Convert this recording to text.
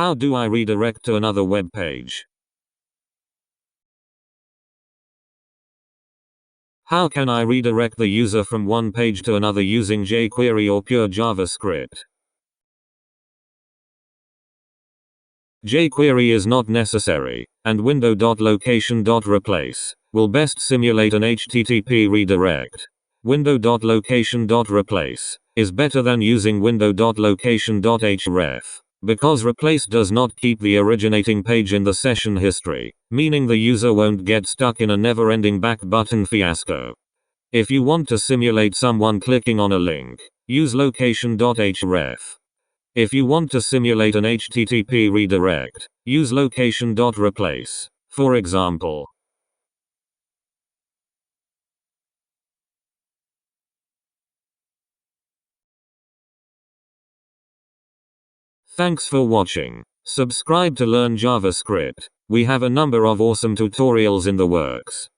How do I redirect to another web page? How can I redirect the user from one page to another using jQuery or pure JavaScript? jQuery is not necessary, and window.location.replace will best simulate an HTTP redirect. Window.location.replace is better than using window.location.href, because replace does not keep the originating page in the session history, meaning the user won't get stuck in a never-ending back button fiasco. If you want to simulate someone clicking on a link, use location.href. If you want to simulate an HTTP redirect, use location.replace, for example. Thanks for watching. Subscribe to learn JavaScript. We have a number of awesome tutorials in the works.